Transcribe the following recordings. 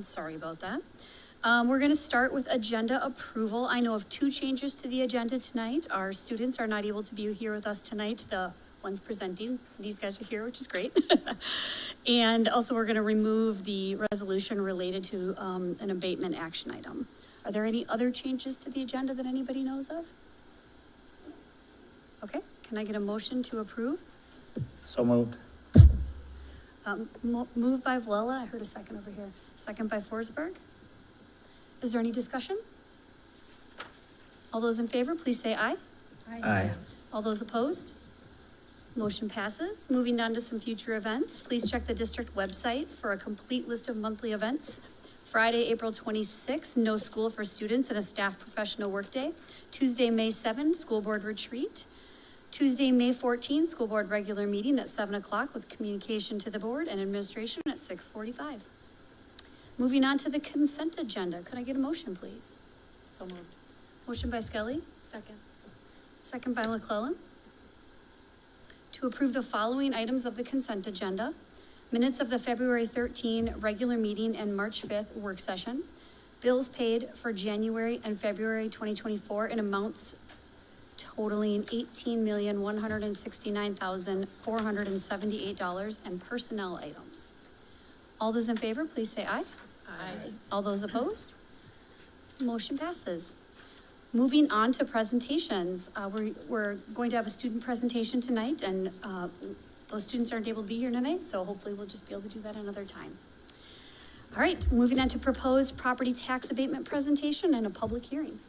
Sorry about that. We're going to start with agenda approval. I know of 2 changes to the agenda tonight. Our students are not able to be here with us tonight. The ones presenting, these guys are here, which is great. And also we're going to remove the resolution related to an abatement action item. Are there any other changes to the agenda that anybody knows of? Okay, can I get a motion to approve? So moved. Moved by Vlela, I heard a second over here. Second by Forsberg. Is there any discussion? All those in favor, please say aye. Aye. All those opposed? Motion passes. Moving on to some future events, please check the district website for a complete list of monthly events. Friday, April 26th, no school for students and a staff professional workday. Tuesday, May 7th, school board retreat. Tuesday, May 14th, school board regular meeting at 7 o'clock with communication to the board and administration at 6:45. Moving on to the consent agenda. Could I get a motion, please? So moved. Motion by Skelly, Second. second by McClellan. To approve the following items of the consent agenda. Minutes of the February 13 regular meeting and March 5th work session. Bills paid for January and February 2024 in amounts totaling $18,169,478 and personnel items. All those in favor, please say aye. Aye. All those opposed? Motion passes. Moving on to presentations, we're going to have a student presentation tonight, and those students aren't able to be here tonight, so hopefully we'll just be able to do that another time. All right, moving on to proposed property tax abatement presentation and a public hearing.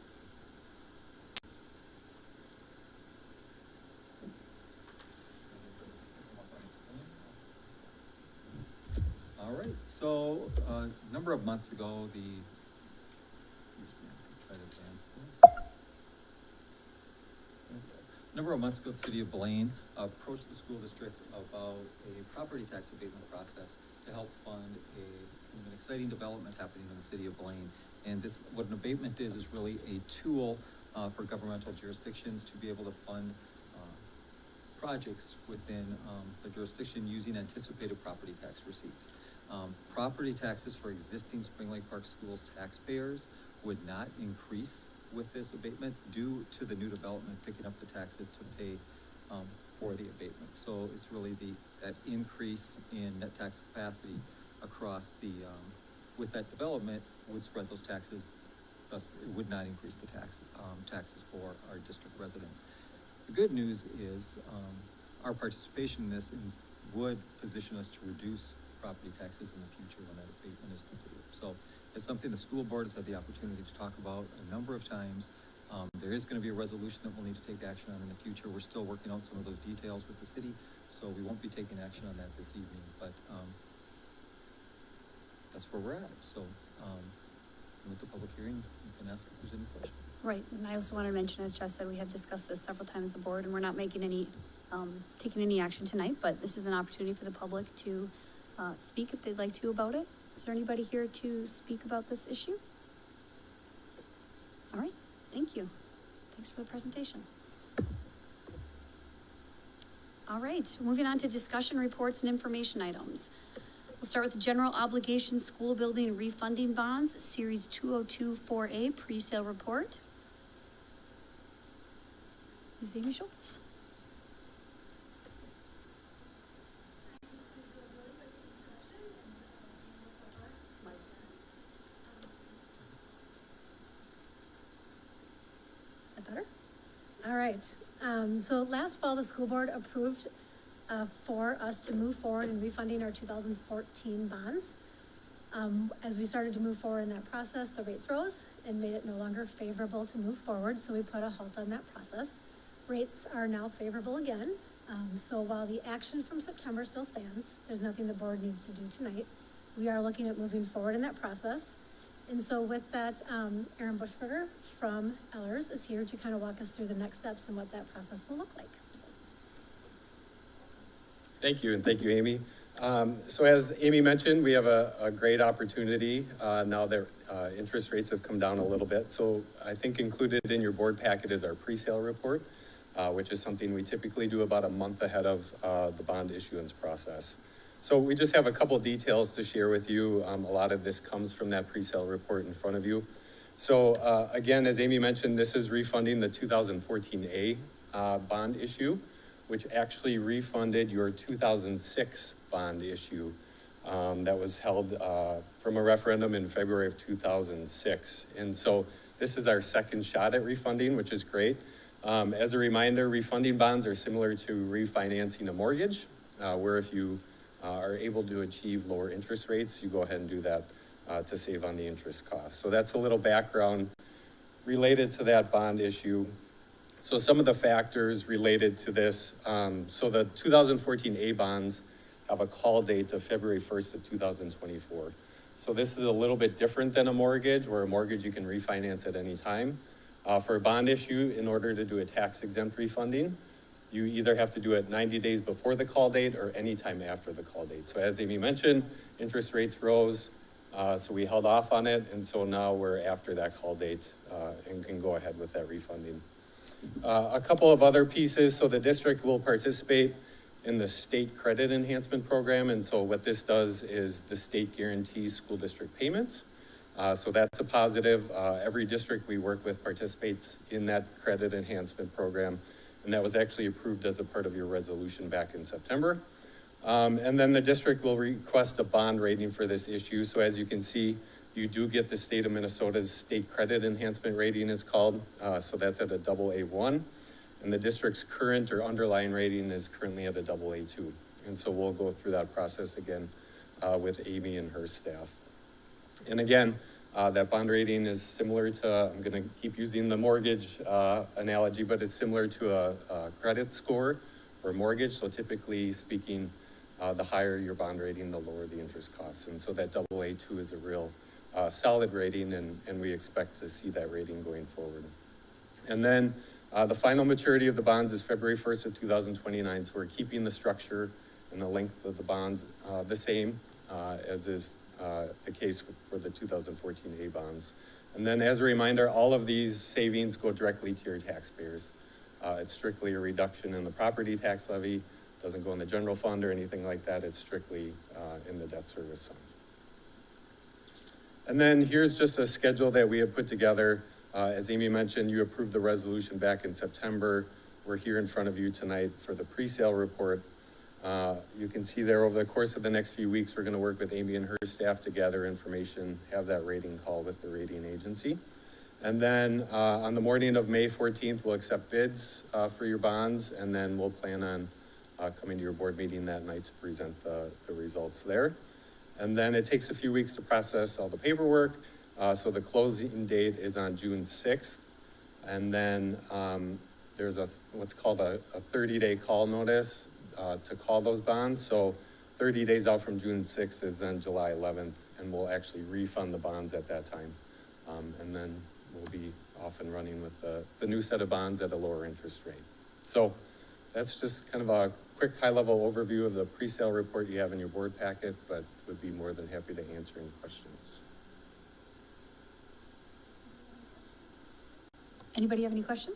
All right, so a number of months ago, try to advance this. A number of months ago, the city of Blaine approached the school district about a property tax abatement process to help fund an exciting development happening in the city of Blaine. And this, what an abatement is really a tool for governmental jurisdictions to be able to fund projects within the jurisdiction using anticipated property tax receipts. Property taxes for existing Spring Lake Park Schools taxpayers would not increase with this abatement due to the new development picking up the taxes to pay for the abatement. So it's really that increase in net tax capacity across with that development would spread those taxes, thus it would not increase the taxes for our district residents. The good news is our participation in this would position us to reduce property taxes in the future when that abatement is completed. So it's something the school board has had the opportunity to talk about a number of times. There is going to be a resolution that we'll need to take action on in the future. We're still working out some of those details with the city, so we won't be taking action on that this evening, but that's where we're at. So with the public hearing, you can ask if there's any questions. Right, and I also want to mention, as Jeff said, we have discussed this several times as a board, and we're not making any, taking any action tonight, but this is an opportunity for the public to speak if they'd like to about it. Is there anybody here to speak about this issue? All right, thank you. Thanks for the presentation. All right, moving on to discussion reports and information items. We'll start with the general obligation school building refunding bonds, series 2024A pre-sale report. Ms. Amy Schultz. Is that better? All right. So last fall, the school board approved for us to move forward in refunding our 2014 bonds. As we started to move forward in that process, the rates rose and made it no longer favorable to move forward, so we put a halt on that process. Rates are now favorable again. So while the action from September still stands, there's nothing the board needs to do tonight. We are looking at moving forward in that process. And so with that, Erin Bushberger from Ellers is here to kind of walk us through the next steps and what that process will look like. So. Thank you, and thank you, Amy. So as Amy mentioned, we have a great opportunity now that interest rates have come down a little bit. So I think included in your board packet is our pre-sale report, which is something we typically do about a month ahead of the bond issuance process. So we just have a couple details to share with you. A lot of this comes from that pre-sale report in front of you. So again, as Amy mentioned, this is refunding the 2014A bond issue, which actually refunded your 2006 bond issue that was held from a referendum in February of 2006. And so this is our second shot at refunding, which is great. As a reminder, refunding bonds are similar to refinancing a mortgage, where if you are able to achieve lower interest rates, you go ahead and do that to save on the interest cost. So that's a little background related to that bond issue. So some of the factors related to this, so the 2014A bonds have a call date of February 1st of 2024. So this is a little bit different than a mortgage, where a mortgage you can refinance at any time. For a bond issue, in order to do a tax exempt refunding, you either have to do it 90 days before the call date or anytime after the call date. So as Amy mentioned, interest rates rose, so we held off on it, and so now we're after that call date and can go ahead with that refunding. A couple of other pieces, so the district will participate in the state credit enhancement program, and so what this does is the state guarantees school district payments. So that's a positive. Every district we work with participates in that credit enhancement program, and that was actually approved as a part of your resolution back in September. And then the district will request a bond rating for this issue. So as you can see, you do get the state of Minnesota's state credit enhancement rating, it's called. So that's at a AA1. And the district's current or underlying rating is currently at a AA2. And so we'll go through that process again with Amy and her staff. And again, that bond rating is similar to, I'm going to keep using the mortgage analogy, but it's similar to a credit score for a mortgage. So typically speaking, the higher your bond rating, the lower the interest costs. And so that AA2 is a real solid rating, and we expect to see that rating going forward. And then the final maturity of the bonds is February 1st of 2029. So we're keeping the structure and the length of the bonds the same as is the case for the 2014A bonds. And then as a reminder, all of these savings go directly to your taxpayers. It's strictly a reduction in the property tax levy, doesn't go in the general fund or anything like that. It's strictly in the debt service fund. And then here's just a schedule that we have put together. As Amy mentioned, you approved the resolution back in September. We're here in front of you tonight for the pre-sale report. You can see there over the course of the next few weeks, we're going to work with Amy and her staff to gather information, have that rating call with the rating agency. And then on the morning of May 14th, we'll accept bids for your bonds, and then we'll plan on coming to your board meeting that night to present the results there. And then it takes a few weeks to process all the paperwork. So the closing date is on June 6th. And then there's what's called a 30-day call notice to call those bonds. So 30 days out from June 6th is then July 11th, and we'll actually refund the bonds at that time. And then we'll be off and running with the new set of bonds at a lower interest rate. So that's just kind of a quick high-level overview of the pre-sale report you have in your board packet, but would be more than happy to answer any questions. Anybody have any questions?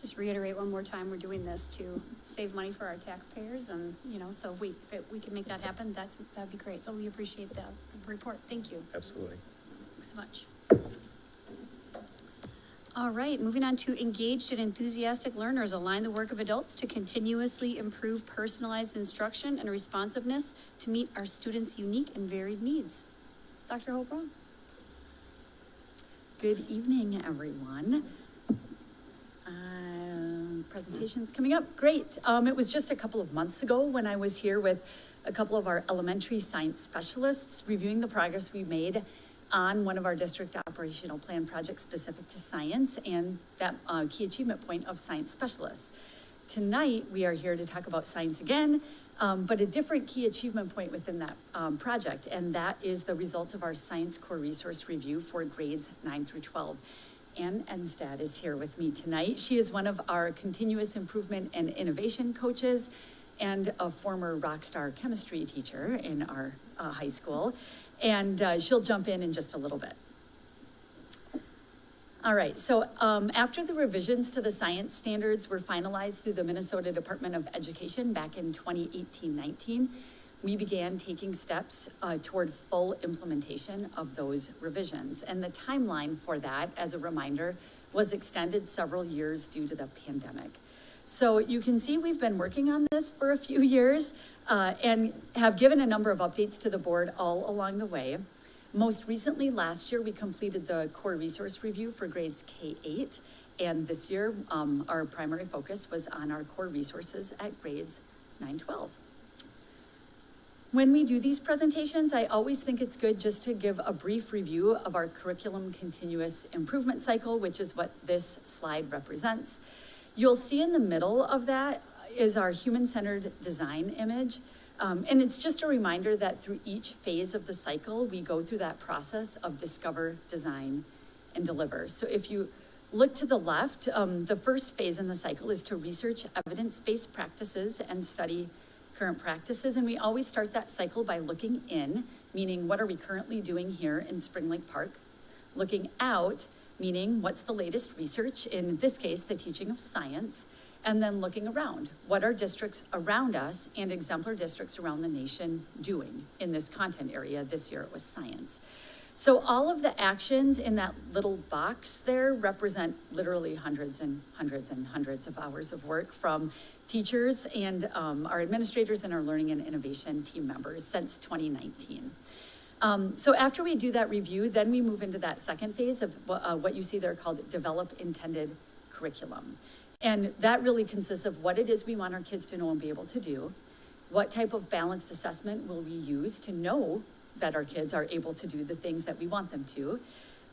Just reiterate one more time, we're doing this to save money for our taxpayers, and, you know, so if we can make that happen, that'd be great. So we appreciate the report. Thank you. Absolutely. Thanks so much. All right, moving on to engaged and enthusiastic learners. Align the work of adults to continuously improve personalized instruction and responsiveness to meet our students' unique and varied needs. Dr. Hope-Brown. Good evening, everyone. Presentations coming up. Great. It was just a couple of months ago when I was here with a couple of our elementary science specialists reviewing the progress we made on one of our district operational plan projects specific to science and that key achievement point of science specialists. Tonight, we are here to talk about science again, but a different key achievement point within that project, and that is the results of our Science Core Resource Review for grades 9 through 12. Ann Enstad is here with me tonight. She is one of our continuous improvement and innovation coaches and a former rock star chemistry teacher in our high school. And she'll jump in just a little bit. All right, so after the revisions to the science standards were finalized through the Minnesota Department of Education back in 2018-19, we began taking steps toward full implementation of those revisions. And the timeline for that, as a reminder, was extended several years due to the pandemic. So you can see we've been working on this for a few years and have given a number of updates to the board all along the way. Most recently, last year, we completed the core resource review for grades K-8. And this year, our primary focus was on our core resources at grades 9-12. When we do these presentations, I always think it's good just to give a brief review of our curriculum continuous improvement cycle, which is what this slide represents. You'll see in the middle of that is our human-centered design image. And it's just a reminder that through each phase of the cycle, we go through that process of discover, design, and deliver. So if you look to the left, the first phase in the cycle is to research evidence-based practices and study current practices. And we always start that cycle by looking in, meaning what are we currently doing here in Spring Lake Park? Looking out, meaning what's the latest research, in this case, the teaching of science. And then looking around, what are districts around us and exemplar districts around the nation doing in this content area? This year it was science. So all of the actions in that little box there represent literally hundreds and hundreds and hundreds of hours of work from teachers and our administrators and our learning and innovation team members since 2019. So after we do that review, then we move into that second phase of what you see there called develop intended curriculum. And that really consists of what it is we want our kids to know and be able to do. What type of balanced assessment will we use to know that our kids are able to do the things that we want them to?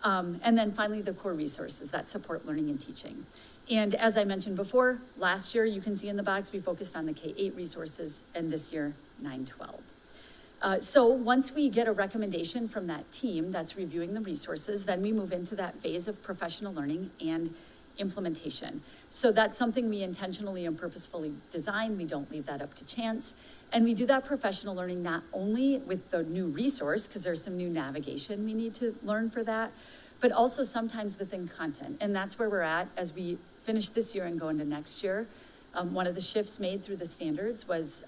And then finally, the core resources that support learning and teaching. And as I mentioned before, last year, you can see in the box, we focused on the K-8 resources, and this year, 9-12. So once we get a recommendation from that team that's reviewing the resources, then we move into that phase of professional learning and implementation. So that's something we intentionally and purposefully design. We don't leave that up to chance. And we do that professional learning not only with the new resource, because there's some new navigation we need to learn for that, but also sometimes within content. And that's where we're at as we finish this year and go into next year. One of the shifts made through the standards was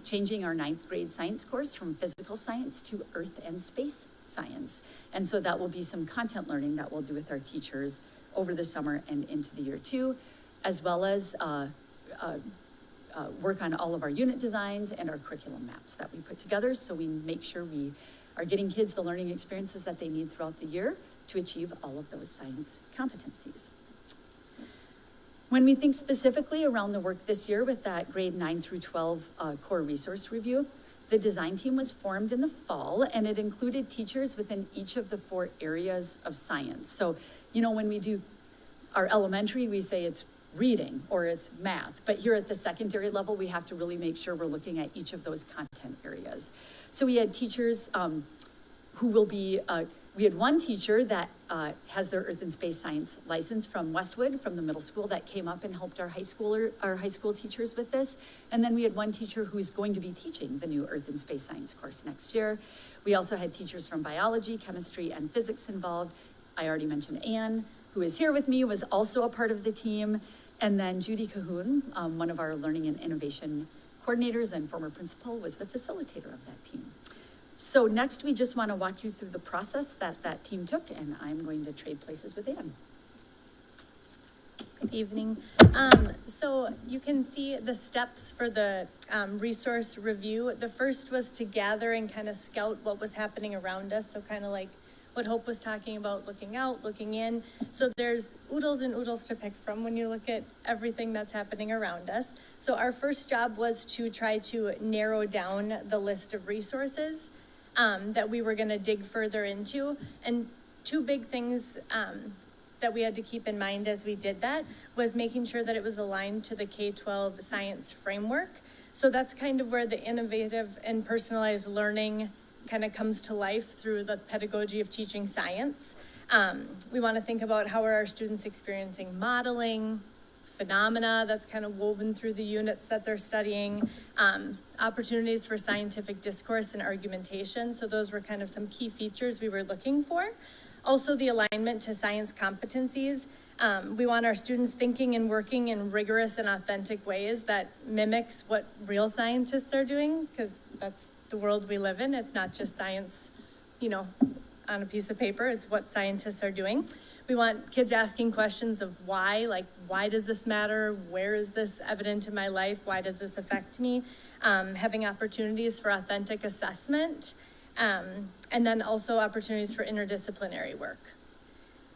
changing our 9th grade science course from physical science to earth and space science. And so that will be some content learning that we'll do with our teachers over the summer and into the year 2, as well as work on all of our unit designs and our curriculum maps that we put together, so we make sure we are getting kids the learning experiences that they need throughout the year to achieve all of those science competencies. When we think specifically around the work this year with that grade 9-12 core resource review, the design team was formed in the fall, and it included teachers within each of the 4 areas of science. So, you know, when we do our elementary, we say it's reading or it's math, but here at the secondary level, we have to really make sure we're looking at each of those content areas. So we had teachers who will be, we had one teacher that has their Earth and Space Science license from Westwood, from the middle school, that came up and helped our high school teachers with this. And then we had one teacher who's going to be teaching the new Earth and Space Science course next year. We also had teachers from biology, chemistry, and physics involved. I already mentioned Anne, who is here with me, was also a part of the team. And then Judy Cahoon, one of our learning and innovation coordinators and former principal, was the facilitator of that team. So next, we just want to walk you through the process that team took, and I'm going to trade places with Anne. Good evening. So you can see the steps for the resource review. The first was to gather and kind of scout what was happening around us. So kind of like what Hope was talking about, looking out, looking in. So there's oodles and oodles to pick from when you look at everything that's happening around us. So our first job was to try to narrow down the list of resources that we were going to dig further into. And 2 big things that we had to keep in mind as we did that was making sure that it was aligned to the K-12 science framework. So that's kind of where the innovative and personalized learning kind of comes to life through the pedagogy of teaching science. We want to think about how are our students experiencing modeling, phenomena that's kind of woven through the units that they're studying, opportunities for scientific discourse and argumentation. So those were kind of some key features we were looking for. Also, the alignment to science competencies. We want our students thinking and working in rigorous and authentic ways that mimics what real scientists are doing, because that's the world we live in. It's not just science, on a piece of paper. It's what scientists are doing. We want kids asking questions of why, like, why does this matter? Where is this evident in my life? Why does this affect me? Having opportunities for authentic assessment, and then also opportunities for interdisciplinary work.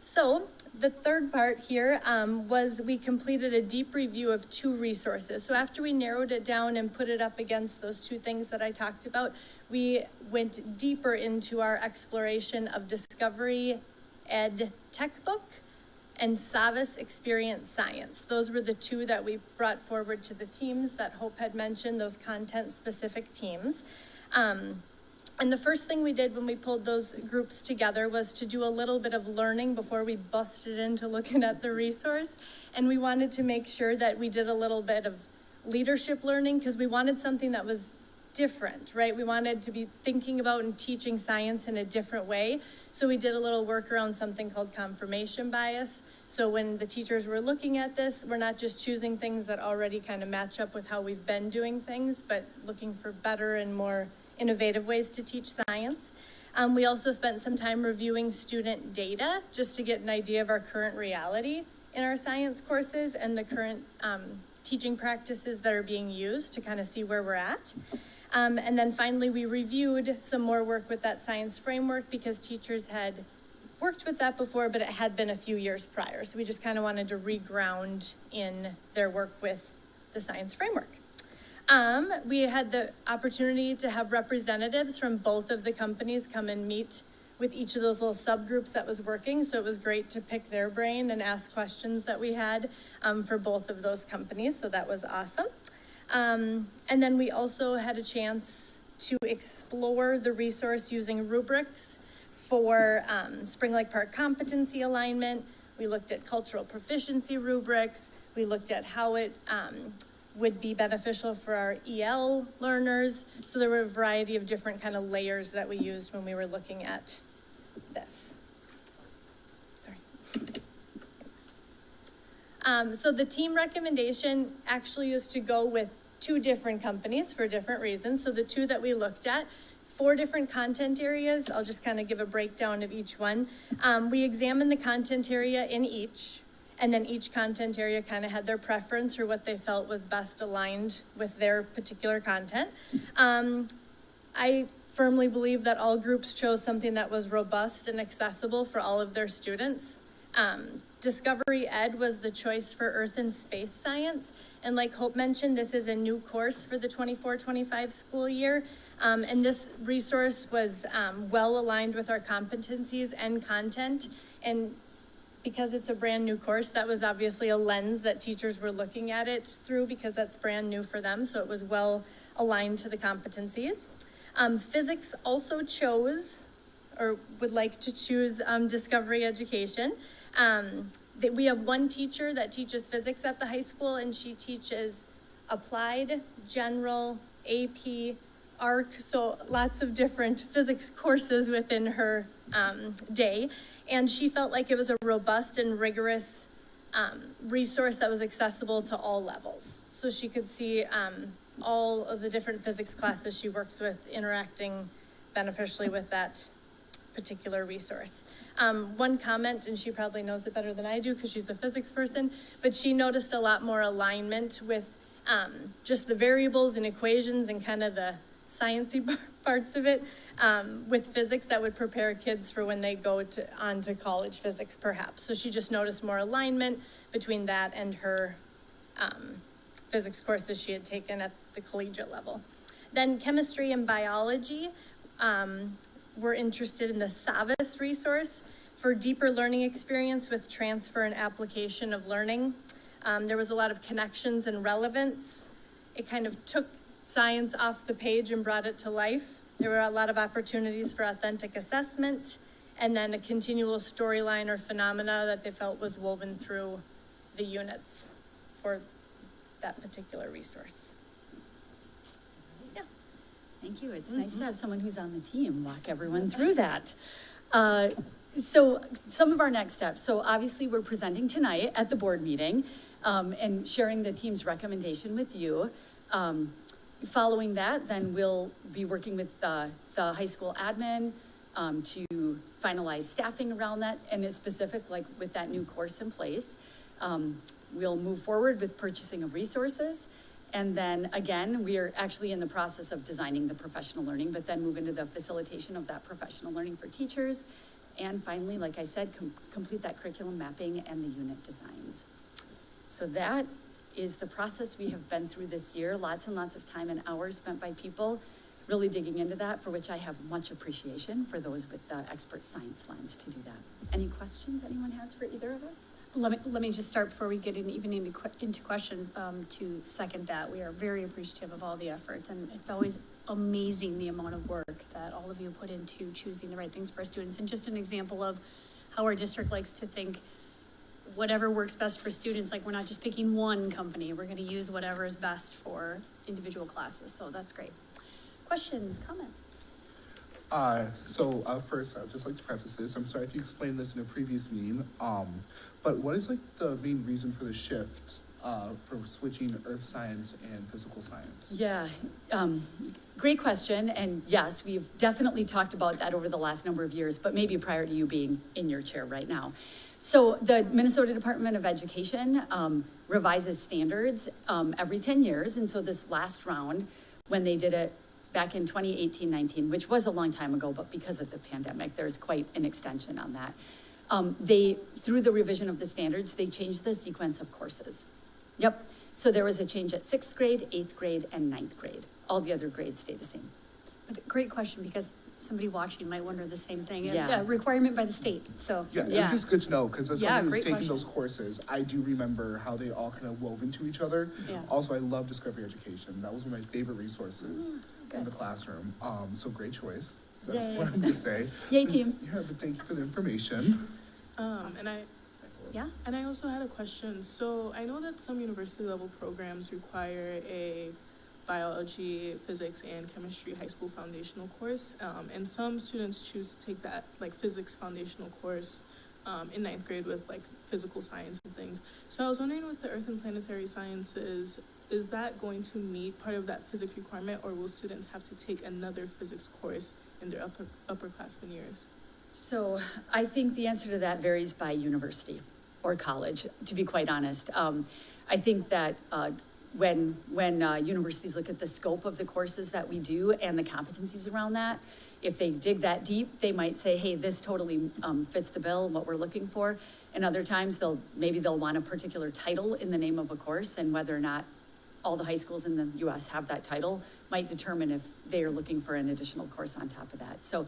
So the third part here was we completed a deep review of 2 resources. So after we narrowed it down and put it up against those 2 things that I talked about, we went deeper into our exploration of Discovery Ed Textbook and Savas Experience Science. Those were the 2 that we brought forward to the teams that Hope had mentioned, those content-specific teams. And the first thing we did when we pulled those groups together was to do a little bit of learning before we busted into looking at the resource. And we wanted to make sure that we did a little bit of leadership learning because we wanted something that was different, right? We wanted to be thinking about and teaching science in a different way. So we did a little work around something called confirmation bias. So when the teachers were looking at this, we're not just choosing things that already kind of match up with how we've been doing things, but looking for better and more innovative ways to teach science. We also spent some time reviewing student data just to get an idea of our current reality in our science courses and the current teaching practices that are being used to kind of see where we're at. And then finally, we reviewed some more work with that science framework because teachers had worked with that before, but it had been a few years prior. So we just kind of wanted to reground in their work with the science framework. We had the opportunity to have representatives from both of the companies come and meet with each of those little subgroups that was working. So it was great to pick their brain and ask questions that we had for both of those companies. So that was awesome. And then we also had a chance to explore the resource using rubrics for Spring Lake Park competency alignment. We looked at cultural proficiency rubrics. We looked at how it would be beneficial for our EL learners. So there were a variety of different kind of layers that we used when we were looking at this. Sorry. So the team recommendation actually is to go with 2 different companies for different reasons. So the 2 that we looked at, 4 different content areas. I'll just kind of give a breakdown of each one. We examined the content area in each, and then each content area kind of had their preference or what they felt was best aligned with their particular content. I firmly believe that all groups chose something that was robust and accessible for all of their students. Discovery Ed was the choice for Earth and Space Science. And like Hope mentioned, this is a new course for the 24-25 school year. And this resource was well aligned with our competencies and content. And because it's a brand new course, that was obviously a lens that teachers were looking at it through because that's brand new for them. So it was well aligned to the competencies. Physics also chose or would like to choose Discovery Education. We have one teacher that teaches physics at the high school, and she teaches applied, general, AP, ARC, so lots of different physics courses within her day. And she felt like it was a robust and rigorous resource that was accessible to all levels. So she could see all of the different physics classes she works with interacting beneficially with that particular resource. One comment, and she probably knows it better than I do because she's a physics person, but she noticed a lot more alignment with just the variables and equations and kind of the sciencey parts of it with physics that would prepare kids for when they go on to college physics perhaps. So she just noticed more alignment between that and her physics courses she had taken at the collegiate level. Then chemistry and biology, we're interested in the Savas resource for deeper learning experience with transfer and application of learning. There was a lot of connections and relevance. It kind of took science off the page and brought it to life. There were a lot of opportunities for authentic assessment, and then a continual storyline or phenomena that they felt was woven through the units for that particular resource. Yeah. Thank you. It's nice to have someone who's on the team walk everyone through that. So some of our next steps, so obviously we're presenting tonight at the board meeting, and sharing the team's recommendation with you. Following that, then we'll be working with the high school admin, to finalize staffing around that, and it's specific, like with that new course in place. We'll move forward with purchasing of resources. And then again, we are actually in the process of designing the professional learning, but then move into the facilitation of that professional learning for teachers. And finally, like I said, complete that curriculum mapping and the unit designs. So that is the process we have been through this year. Lots and lots of time and hours spent by people really digging into that, for which I have much appreciation for those with the expert science lens to do that. Any questions anyone has for either of us? Let me just start before we get into questions, to second that. We are very appreciative of all the effort, and it's always amazing the amount of work that all of you put into choosing the right things for our students. And just an example of how our district likes to think whatever works best for students, like we're not just picking one company, we're gonna use whatever is best for individual classes, so that's great. Questions, comments? First, I'd just like to preface this. I'm sorry if you explained this in a previous meeting. But what is like the main reason for the shift for switching earth science and physical science? Yeah, great question. And yes, we've definitely talked about that over the last number of years, but maybe prior to you being in your chair right now. So the Minnesota Department of Education revises standards every 10 years. And so this last round, when they did it back in 2018-19, which was a long time ago, but because of the pandemic, there's quite an extension on that. Through the revision of the standards, they changed the sequence of courses. Yep, so there was a change at 6th grade, 8th grade, and 9th grade. All the other grades stay the same. But great question, because somebody watching might wonder the same thing. Yeah. Requirement by the state, so. Yeah, Yeah. it's just good to know, because as Yeah, someone who's great taking question. those courses, I do remember how they all kind of wove into each other. Yeah. Also, I love Discovery Education. That was one of my favorite resources in good. the classroom. So great choice. That's Yay. what I'm gonna say. Yay, team. Yeah, but thank you for the information. Yeah? And I also had a question. So I know that some university level programs require a biology, physics, and chemistry high school foundational course. And some students choose to take that like physics foundational course in 9th grade with like physical science and things. So I was wondering with the earth and planetary sciences, is that going to meet part of that physics requirement, or will students have to take another physics course in their upperclassmen years? So I think the answer to that varies by university or college, to be quite honest. I think that when universities look at the scope of the courses that we do and the competencies around that, if they dig that deep, they might say, hey, this totally fits the bill, what we're looking for. And other times they'll want a particular title in the name of a course, and whether or not all the high schools in the US have that title might determine if they are looking for an additional course on top of that. So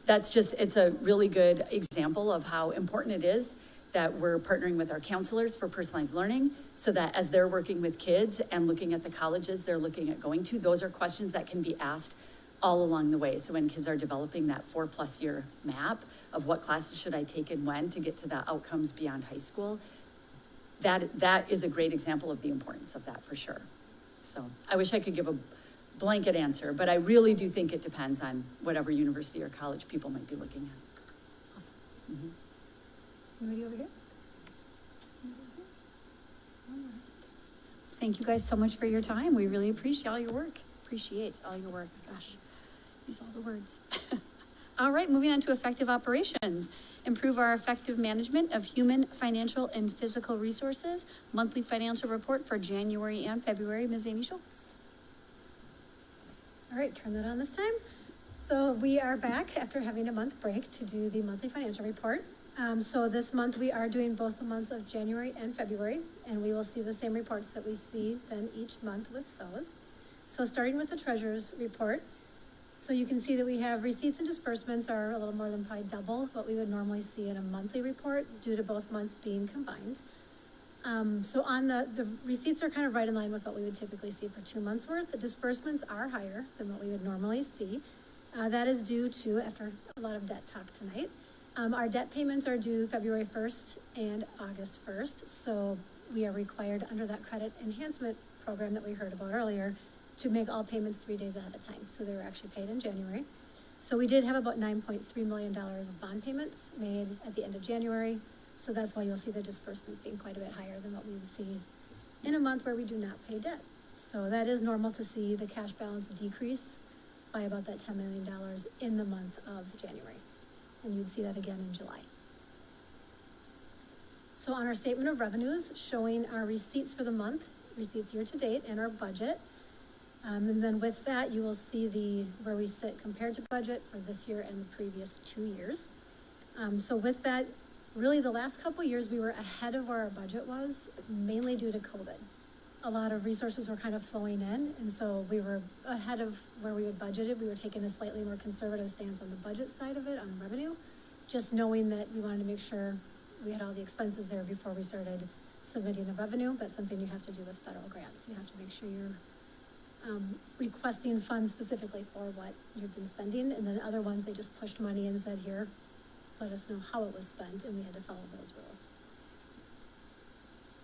it's a really good example of how important it is that we're partnering with our counselors for personalized learning, so that as they're working with kids and looking at the colleges they're looking at going to, those are questions that can be asked all along the way. So when kids are developing that 4+ year map of what classes should I take and when to get to the outcomes beyond high school, that is a great example of the importance of that for sure. So I wish I could give a blanket answer, but I really do think it depends on whatever university or college people might be looking at. Awesome. Mhm. Anybody over here? Thank you guys so much for your time. We really appreciate all your work. Gosh, use all the words. All right, moving on to effective operations. Improve our effective management of human, financial, and physical resources. Monthly financial report for January and February. Ms. Amy Schultz. All right, turn that on this time. So we are back after having a month break to do the monthly financial report. So this month we are doing both the months of January and February, and we will see the same reports that we see then each month with those. So starting with the treasurer's report, so you can see that we have receipts and disbursements are a little more than probably double what we would normally see in a monthly report due to both months being combined. So on the receipts are kind of right in line with what we would typically see for 2 months worth. The disbursements are higher than what we would normally see. That is due to, after a lot of debt talk tonight, our debt payments are due February 1st and August 1st. So we are required under that credit enhancement program that we heard about earlier to make all payments 3 days ahead of time. So they were actually paid in January. So we did have about $9.3 million of bond payments made at the end of January. So that's why you'll see the disbursements being quite a bit higher than what we would see in a month where we do not pay debt. So that is normal to see the cash balance decrease by about that $10 million in the month of January. And you'd see that again in July. So on our statement of revenues, showing our receipts for the month, receipts year to date, and our budget. And then with that, you will see where we sit compared to budget for this year and the previous 2 years. So with that, really the last couple years, we were ahead of where our budget was, mainly due to COVID. A lot of resources were kind of flowing in, and so we were ahead of where we had budgeted. We were taking a slightly more conservative stance on the budget side of it, on revenue, just knowing that we wanted to make sure we had all the expenses there before we started submitting the revenue. That's something you have to do with federal grants. You have to make sure you're requesting funds specifically for what you've been spending, and then other ones, they just pushed money and said, here, let us know how it was spent, and we had to follow those rules.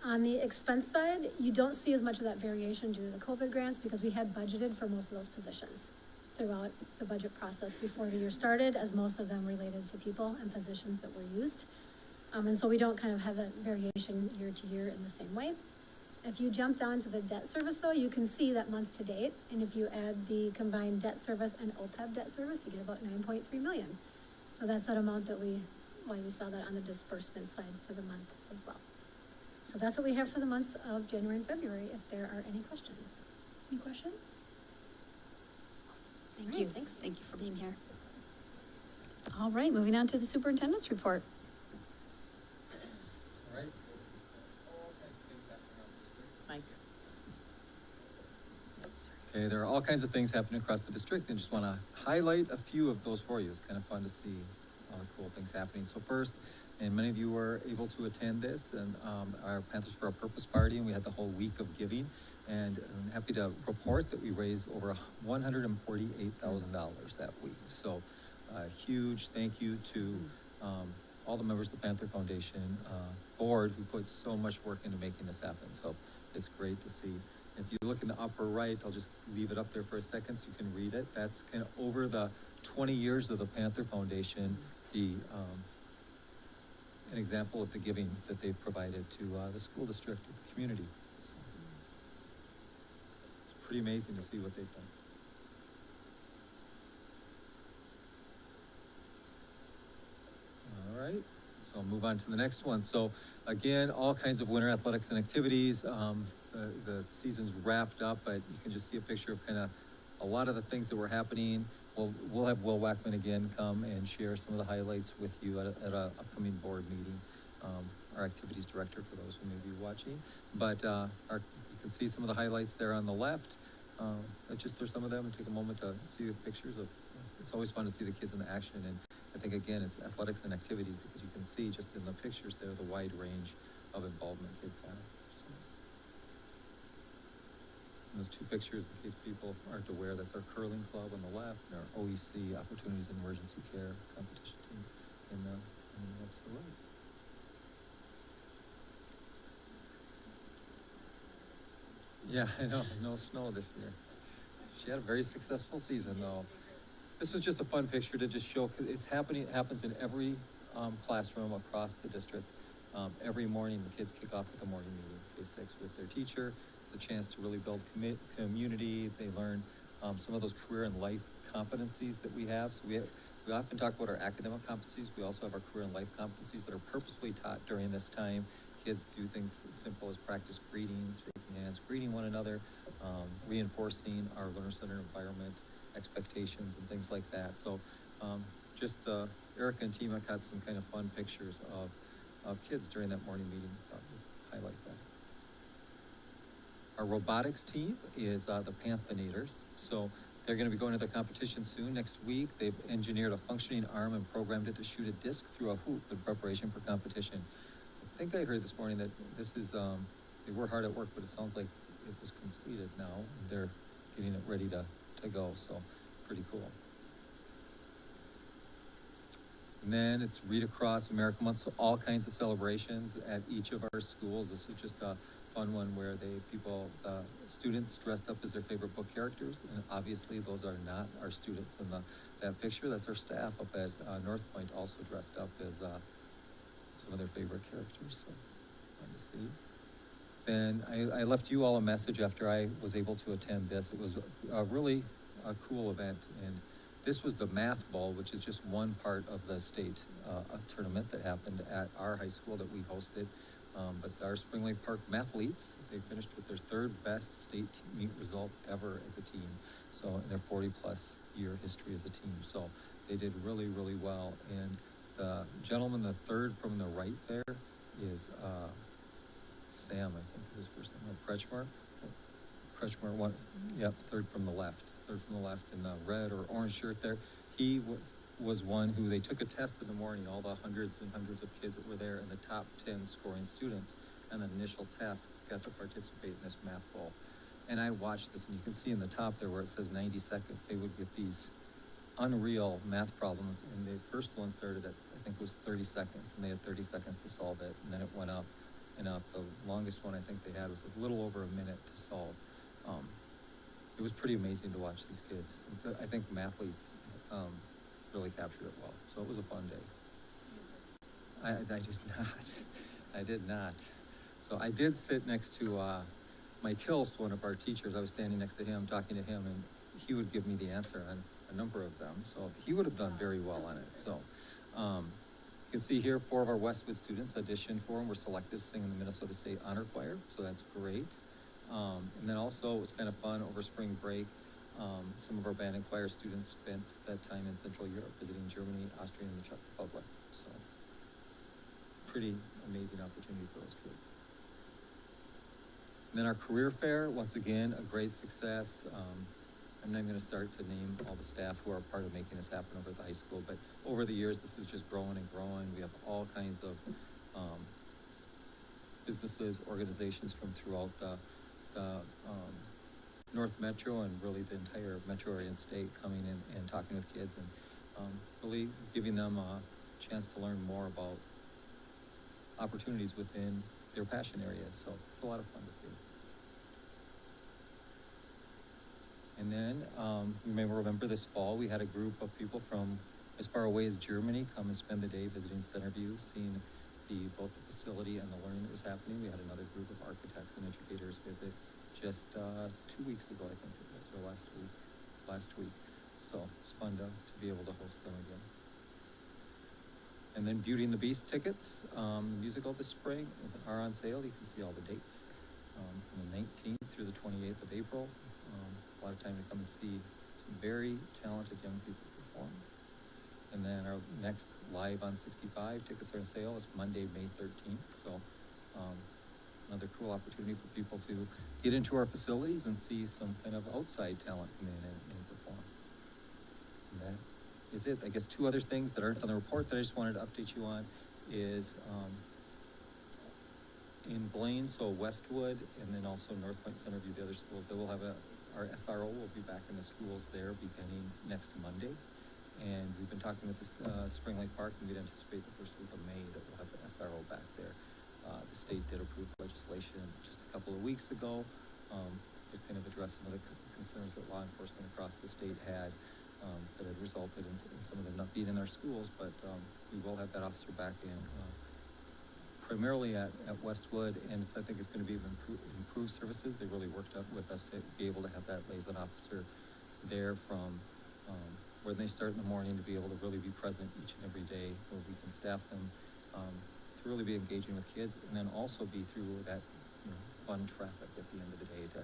On the expense side, you don't see as much of that variation due to the COVID grants because we had budgeted for most of those positions throughout the budget process before the year started, as most of them related to people and positions that were used. And so we don't kind of have that variation year to year in the same way. If you jump down to the debt service though, you can see that month to date, and if you add the combined debt service and OPEB debt service, you get about 9.3 million. So that's that amount why we saw that on the disbursement side for the month as well. So that's what we have for the months of January and February, if there are any questions. Any questions? Thank All you. right, thanks. Thank you for being here. All right, moving on to the superintendent's report. All right. All kinds of things happening around the district. Mike. Okay, there are all kinds of things happening across the district, and just want to highlight a few of those for you. It's kind of fun to see all the cool things happening. So first, and many of you were able to attend this, and our Panthers for a Purpose party, and we had the whole week of giving. And I'm happy to report that we raised over $148,000 that week. So a huge thank you to all the members of the Panther Foundation board who put so much work into making this happen. So it's great to see. If you look in the upper right, I'll just leave it up there for a second so you can read it. That's kind of over the 20 years of the Panther Foundation, an example of the giving that they've provided to the school district, the community. So, it's pretty amazing to see what they've done. All right, so I'll move on to the next one. So again, all kinds of winter athletics and activities. The season's wrapped up, but you can just see a picture of kind of a lot of the things that were happening. We'll have Will Wackman again come and share some of the highlights with you at a upcoming board meeting. Our activities director for those who may be watching. But you can see some of the highlights there on the left. Just there's some of them, and take a moment to see the pictures of. It's always fun to see the kids in action, and I think again it's athletics and activity because you can see just in the pictures there the wide range of involvement kids have. So. And those two pictures, in case people aren't aware, that's our curling club on the left and our OEC Opportunities in Emergency Care competition team in the next to the right. Yeah, I know, no snow this year. She had a very successful season though. This was just a fun picture to just show, it happens in every classroom across the district. Every morning the kids kick off with a morning meeting, K-6 with their teacher. It's a chance to really build community. They learn some of those career and life competencies that we have. So we often talk about our academic competencies. We also have our career and life competencies that are purposely taught during this time. Kids do things as simple as practice greetings, shaking hands, greeting one another, reinforcing our learner-centered environment, expectations, and things like that. So Erica and team have got some kind of fun pictures of kids during that morning meeting. Thought we'd highlight that. Our robotics team is the Panthanators. So they're going to be going to their competition soon, next week. They've engineered a functioning arm and programmed it to shoot a disc through a hoop in preparation for competition. I think I heard this morning that this is, they were hard at work, but it sounds like it was completed now. And they're getting it ready to go, so pretty cool. And then it's Read Across America Month, so all kinds of celebrations at each of our schools. This is just a fun one where students dressed up as their favorite book characters, and obviously those are not our students in that picture. That's our staff up at North Point, also dressed up as some of their favorite characters. So fun to see. Then I left you all a message after I was able to attend this. It was a really cool event, and this was the math ball, which is just one part of the state tournament that happened at our high school that we hosted. But our Spring Lake Park mathletes, they finished with their third best state meet result ever as a team. So in their 40-plus year history as a team. So they did really, really well. And the gentleman, the third from the right there, is Sam, I think is his first name, Kretschmer. Kretschmer, one, yep, third from the left in the red or orange shirt there. He was one who they took a test in the morning, all the hundreds and hundreds of kids that were there, and the top 10 scoring students on the initial test got to participate in this math bowl. And I watched this, and you can see in the top there where it says 90 seconds, they would get these unreal math problems, and the first one started at, I think it was 30 seconds, and they had 30 seconds to solve it, and then it went up and up. The longest one I think they had was a little over a minute to solve. It was pretty amazing to watch these kids. I think mathletes really captured it well, so it was a fun day. I did not. So I did sit next to Mike Hilst, one of our teachers. I was standing next to him, talking to him, and he would give me the answer on a number of them. So he would have done very well on it. So you can see here 4 of our Westwood students auditioned for and were selected to sing in the Minnesota State Honor Choir. So that's great. And then also it was kind of fun over spring break. Some of our band and choir students spent that time in Central Europe visiting Germany, Austria, and the Czech Republic. So pretty amazing opportunity for those kids. And then our career fair, once again, a great success. I'm not going to start to name all the staff who are part of making this happen over at the high school, but over the years, this is just growing and growing. We have all kinds of businesses, organizations from throughout the North Metro and really the entire metro area and state coming in and talking with kids and really giving them a chance to learn more about opportunities within their passion areas. So it's a lot of fun to see. And then you may remember this fall we had a group of people from as far away as Germany come and spend the day visiting Centerview, seeing both the facility and the learning that was happening. We had another group of architects and educators visit just 2 weeks ago, I think it was, or last week. So it's fun to be able to host them again. And then Beauty and the Beast tickets, the musical this spring are on sale. You can see all the dates from the 19th through the 28th of April. A lot of time to come and see some very talented young people perform. And then our next Live on 65 tickets are on sale. It's Monday, May 13th. So another cool opportunity for people to get into our facilities and see some kind of outside talent come in and perform. And that is it. I guess 2 other things that aren't on the report that I just wanted to update you on is in Blaine, so Westwood, and then also North Point, Centerview, the other schools, they will have our SRO will be back in the schools there beginning next Monday. And we've been talking with the Spring Lake Park, and we'd anticipate the first week of May that we'll have the SRO back there. The state did approve legislation just a couple of weeks ago to kind of address some of the concerns that law enforcement across the state had that had resulted in some of them not being in their schools. But we will have that officer back in primarily at Westwood, and I think it's going to be improved services. They really worked up with us to be able to have that liaison officer there from when they start in the morning to be able to really be present each and every day where we can staff them to really be engaging with kids, and then also be through that fun traffic at the end of the day to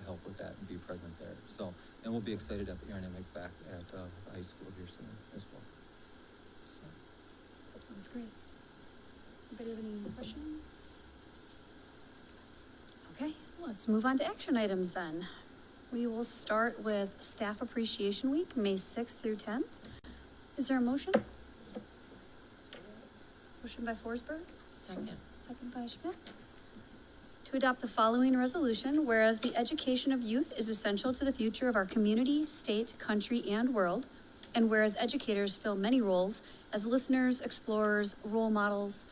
help with that and be present there. So, and we'll be excited to have Aaron and Mick back at the high school here soon as well. So. That's great. Anybody have any questions? Okay, let's move on to action items then. We will start with Staff Appreciation Week, May 6th through 10th. Is there a motion? Motion by Forsberg? Second. Second by Schmidt. To adopt the following resolution, whereas the education of youth is essential to the future of our community, state, country, and world, and whereas educators fill many roles as listeners, explorers, role models,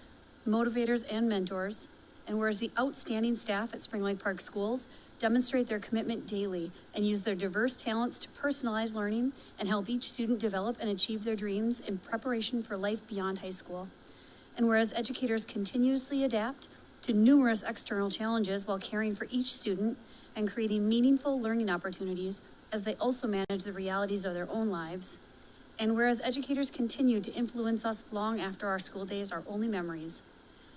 motivators, and mentors, And whereas the outstanding staff at Spring Lake Park Schools demonstrate their commitment daily and use their diverse talents to personalize learning and help each student develop and achieve their dreams in preparation for life beyond high school. And whereas educators continuously adapt to numerous external challenges while caring for each student and creating meaningful learning opportunities as they also manage the realities of their own lives. And whereas educators continue to influence us long after our school days are only memories.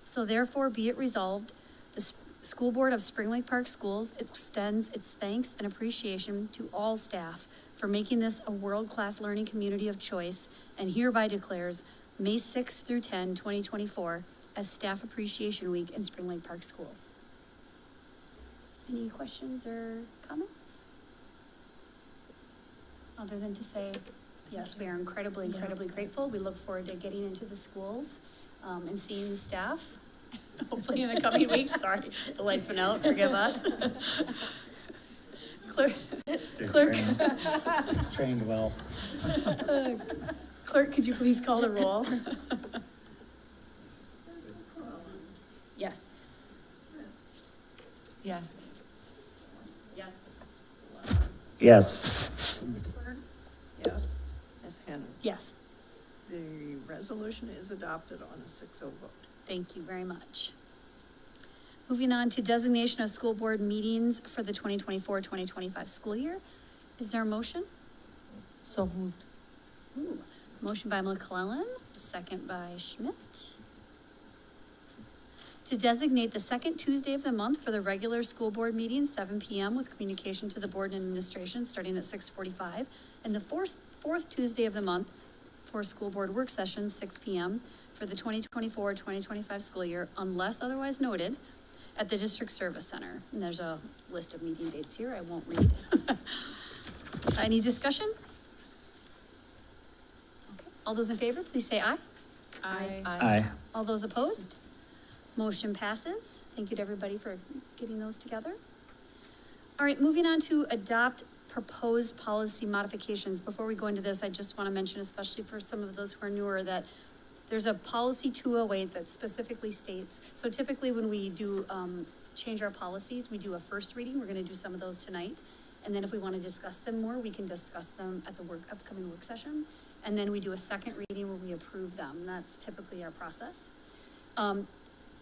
So therefore be it resolved, the School Board of Spring Lake Park Schools extends its thanks and appreciation to all staff for making this a world-class learning community of choice, and hereby declares May 6 through 10, 2024 as Staff Appreciation Week in Spring Lake Park Schools. Any questions or comments? Other than to say, yes, we are incredibly grateful. We look forward to getting into the schools and seeing the staff, hopefully in the coming weeks. Sorry, the lights went out, forgive us. Clerk, Trained well. Clerk, could you please call the roll? Yes. Yes. Yes. Yes. Yes. Ms. Henry. Yes, The resolution is adopted on a 6-0 vote. thank you very much. Moving on to designation of school board meetings for the 2024-2025 school year. Is there a motion? So moved. Ooh, motion by McClellan, second by Schmidt. To designate the second Tuesday of the month for the regular school board meeting, 7 p.m. with communication to the board and administration starting at 6:45, and the fourth Tuesday of the month for school board work sessions, 6 p.m. for the 2024-2025 school year, unless otherwise noted, at the District Service Center. And there's a list of meeting dates here I won't read. Any discussion? Okay. All those in favor, please say aye. Aye. All those opposed? Motion passes. Thank you to everybody for getting those together. All right, moving on to adopt proposed policy modifications. Before we go into this, I just want to mention, especially for some of those who are newer, that there's a policy 208 that specifically states, so typically when we do change our policies, we do a first reading. We're going to do some of those tonight. And then if we want to discuss them more, we can discuss them at the upcoming work session. And then we do a second reading where we approve them. That's typically our process.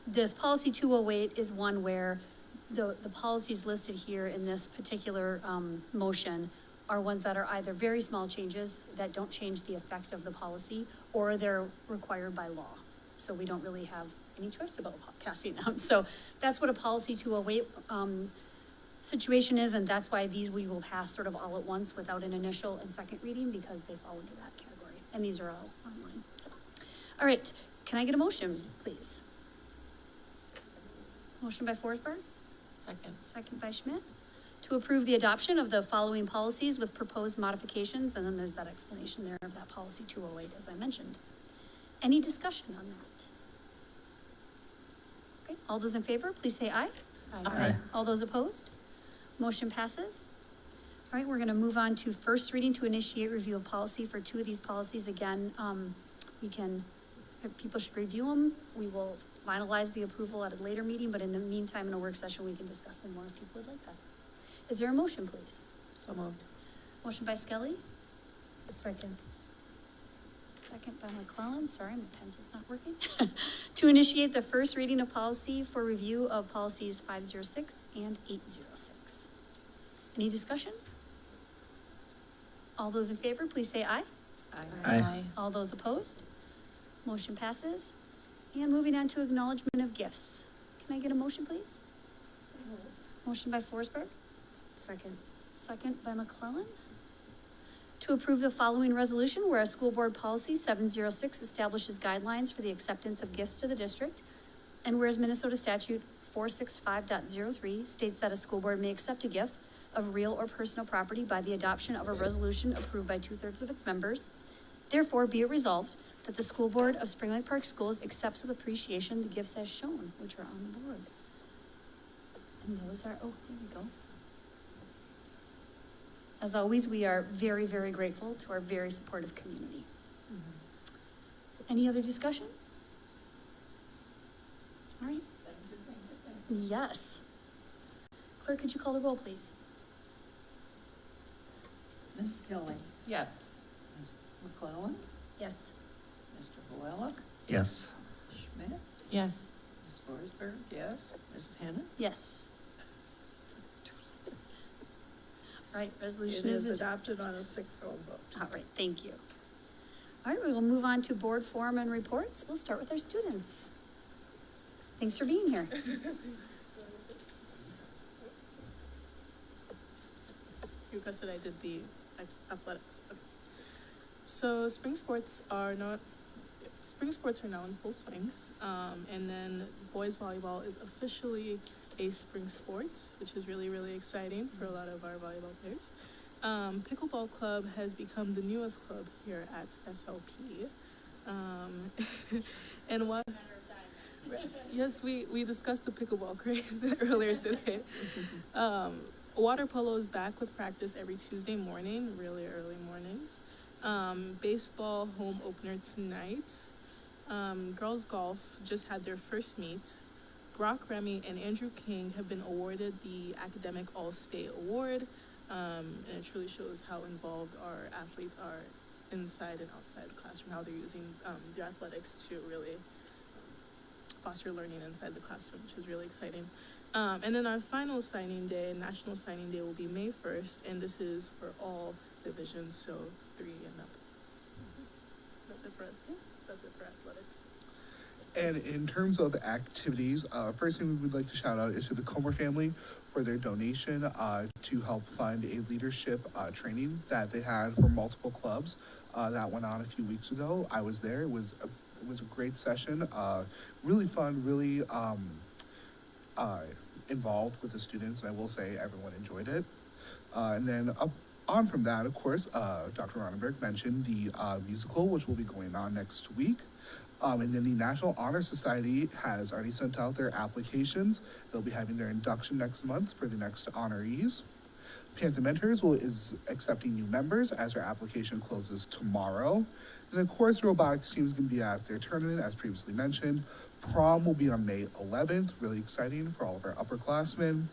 This policy 208 is one where the policies listed here in this particular motion are ones that are either very small changes that don't change the effect of the policy, or they're required by law. So we don't really have any choice about passing them. So that's what a policy 208 situation is, and that's why these we will pass sort of all at once without an initial and second reading, because they fall into that category. And these are all online. So. All right, can I get a motion, please? Motion by Forsberg? Second. Second by Schmidt. To approve the adoption of the following policies with proposed modifications, and then there's that explanation there of that policy 208, as I mentioned. Any discussion on that? Okay, all those in favor, please say aye. Aye. All those opposed? Motion passes. All right, we're gonna move on to first reading to initiate review of policy for two of these policies. Again, if people should review them. We will finalize the approval at a later meeting, but in the meantime, in a work session, we can discuss them more if people would like that. Is there a motion, please? So moved. Motion by Skelly. Second. Second by McClellan. Sorry, my pencil's not working. To initiate the first reading of policy for review of policies 506 and 806. Any discussion? All those in favor, please say aye. Aye. All those opposed? Motion passes. And moving on to acknowledgement of gifts. Can I get a motion, please? Motion by Forsberg. Second. Second by McClellan. To approve the following resolution, whereas School Board Policy 706 establishes guidelines for the acceptance of gifts to the district, and whereas Minnesota Statute 465.03 states that a school board may accept a gift of real or personal property by the adoption of a resolution approved by 2/3 of its members, therefore be it resolved that the School Board of Spring Lake Park Schools accepts with appreciation the gifts as shown, which are on the board. And those are, oh, here we go. As always, we are very, very grateful to our very supportive community. Any other discussion? All right. Yes. Clerk, could you call the roll, please? Ms. Kelly, Yes. Ms. McClellan, Yes. Mr. Boella, Yes. Schmidt, Yes. Ms. Forsberg, yes, Mrs. Hannah. Yes. All right, It resolution is is adopted on a 6-0 vote. All right, thank you. All right, we will move on to board forum and reports. We'll start with our students. Thanks for being here. You requested I did the athletics. Okay. So spring sports are now in full swing. And then boys volleyball is officially a spring sport, which is really, really exciting for a lot of our volleyball players. Pickleball club has become the newest club here at SLP. And what? Yes, we discussed the pickleball craze earlier today. Water polo is back with practice every Tuesday morning, really early mornings. Baseball home opener tonight. Girls golf just had their first meet. Brock Remy and Andrew King have been awarded the Academic All-State Award, and it truly shows how involved our athletes are inside and outside the classroom, how they're using their athletics to really foster learning inside the classroom, which is really exciting. And then our final signing day, National Signing Day, will be May 1st, and this is for all divisions, so 3 and up. That's it for athletics. And in terms of activities, first thing we would like to shout out is to the Comer family for their donation to help fund a leadership training that they had for multiple clubs that went on a few weeks ago. I was there. It was a great session. Really fun. Really involved with the students, and I will say everyone enjoyed it. And then on from that, of course, Dr. Ronenberg mentioned the musical, which will be going on next week. And then the National Honor Society has already sent out their applications. They'll be having their induction next month for the next honorees. Panther Mentors is accepting new members as their application closes tomorrow. And of course, the robotics team is going to be at their tournament, as previously mentioned. Prom will be on May 11th, really exciting for all of our upperclassmen.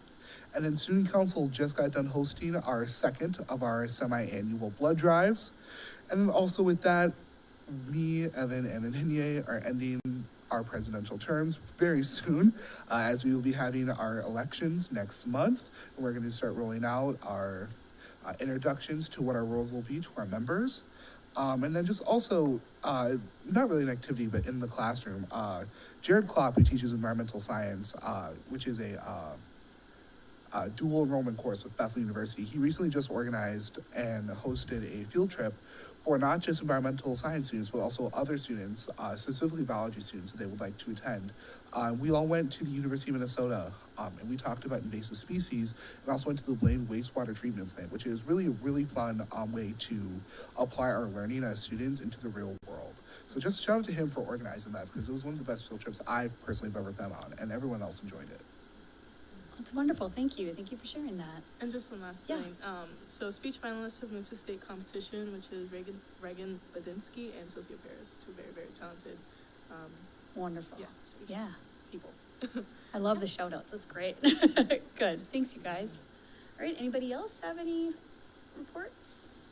And then Student Council just got done hosting our second of our semi-annual blood drives. And then also with that, me, Evan, and Anhinye are ending our presidential terms very soon, as we will be having our elections next month. And we're going to start rolling out our introductions to what our roles will be to our members. And then just also, not really an activity, but in the classroom, Jared Klopp, who teaches environmental science, which is a dual enrollment course with Bethel University, he recently just organized and hosted a field trip for not just environmental science students, but also other students, specifically biology students that they would like to attend. We all went to the University of Minnesota, and we talked about invasive species, and also went to the Blaine wastewater treatment plant, which is really a really fun way to apply our learning as students into the real world. So just shout out to him for organizing that, because it was one of the best field trips I've personally ever been on, and everyone else enjoyed it. That's wonderful. Thank you. Thank you for sharing that. And just one last Yeah. thing. So speech finalists have moved to state competition, which is Reagan Badinsky and Sophia Paris, two very, very talented, Wonderful. speech Yeah. people. I love the shout outs. That's great. Good. Thanks, you guys. All right. Anybody else have any reports?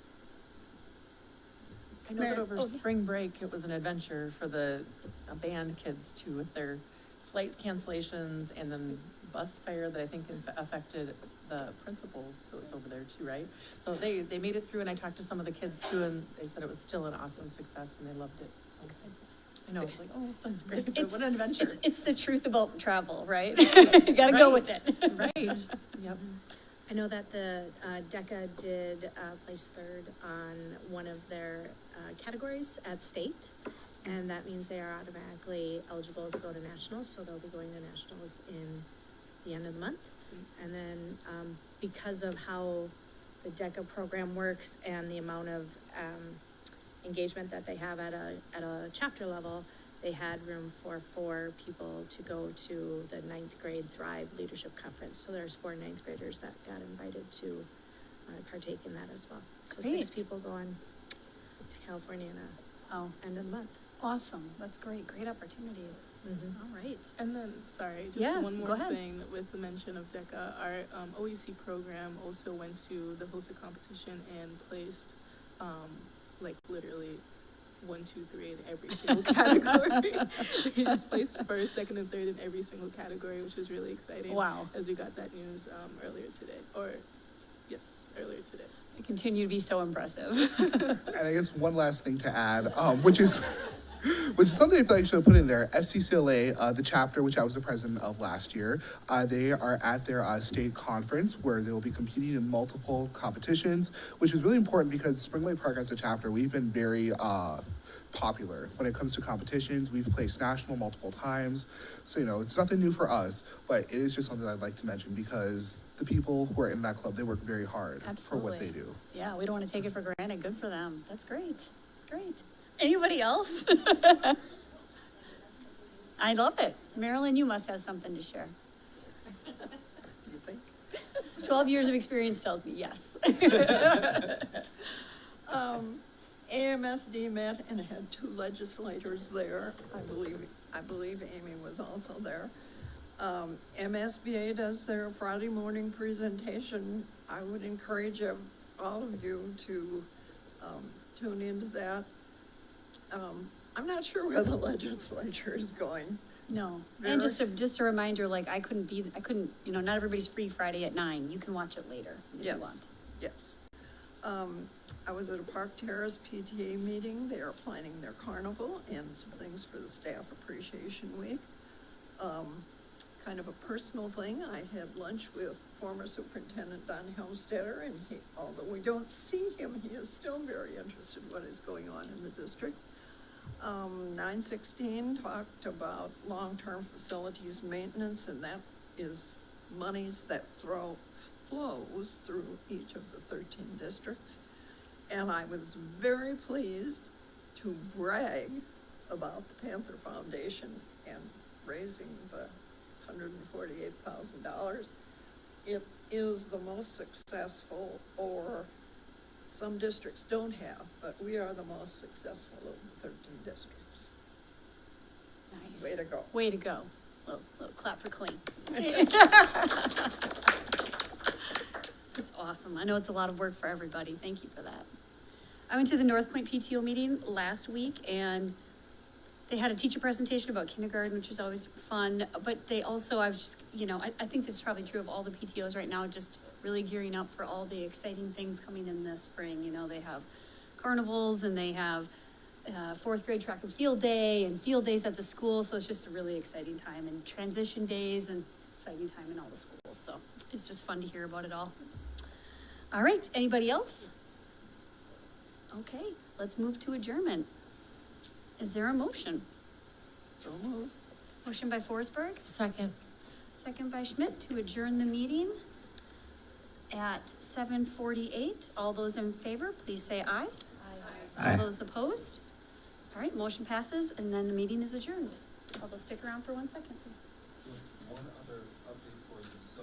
I know that over Oh, yeah. spring break, it was an adventure for the band kids too, with their flight cancellations and then bus fare that I think affected the principal that was over there too, right? So they made it through, and I talked to some of the kids too, and they said it was still an awesome success and they loved it. So I know, it's like, oh, that's great, but what an adventure. It's the truth about travel, right? You gotta go with it. Right, yep. I know that the DECA did place third on one of their categories at state, and that means they are automatically eligible to go to nationals, so they'll be going to nationals in the end of the month. And then because of how the DECA program works and the amount of engagement that they have at a chapter level, they had room for 4 people to go to the 9th grade Thrive Leadership Conference. So there's 4 9th graders that got invited to partake in that as well. So Great. 6 people going to California in the end of the month. Awesome, that's great, great opportunities. All right. And then, sorry, just Yeah, one go more ahead. thing with the mention of DECA. Our OEC program also went to the hosted competition and placed, like literally 1, 2, 3 in every single category. We just placed first, second, and third in every single category, which is really exciting. Wow. As we got that news earlier today, earlier today. I continue to be so impressive. And I guess one last thing to add, which is something I feel like I should have put in there. FCCLA, the chapter which I was the president of last year, they are at their state conference where they will be competing in multiple competitions, which is really important because Spring Lake Park as a chapter, we've been very popular when it comes to competitions. We've placed national multiple times, so it's nothing new for us, but it is just something I'd like to mention because the people who are in that club, they work very hard for what they do. Yeah, we don't want to take it for granted. Good for them. That's great. That's great. Anybody else? I love it. Marilyn, you must have something to share. You think? 12 years of experience tells me yes. AMSD met and had 2 legislators there. I believe Amy was also there. MSBA does their Friday morning presentation. I would encourage all of you to tune into that. I'm not sure where the legislature is going. No. And just a reminder, like I couldn't, not everybody's free Friday at 9. You can watch it later if Yes. you want. Yes. I was at a Park Terrace PTA meeting. They are planning their carnival and some things for the Staff Appreciation Week. Kind of a personal thing, I had lunch with former Superintendent Don Helmstetter, and although we don't see him, he is still very interested in what is going on in the district. 916 talked about long-term facilities maintenance, and that is monies that flows through each of the 13 districts. And I was very pleased to brag about the Panther Foundation and raising the $148,000. It is the most successful, or some districts don't have, but we are the most successful of the 13 districts. Nice. Way to go. Way to go. Little clap for Clean. It's awesome. I know it's a lot of work for everybody. Thank you for that. I went to the North Point PTO meeting last week, and they had a teacher presentation about kindergarten, which is always fun, but they also, I was just, I think this is probably true of all the PTOs right now, just really gearing up for all the exciting things coming in this spring. They have carnivals, and they have 4th grade track and field day, and field days at the school, so it's just a really exciting time, and transition days, and exciting time in all the schools, so it's just fun to hear about it all. All right, anybody else? Okay, let's move to adjournment. Is there a motion? So moved. Motion by Forsberg, Second. second by Schmidt to adjourn the meeting at 7:48. All those in favor, please say aye. All those opposed? All right, motion passes, and then the meeting is adjourned. Although stick around for 1 second, please. One other update for you. So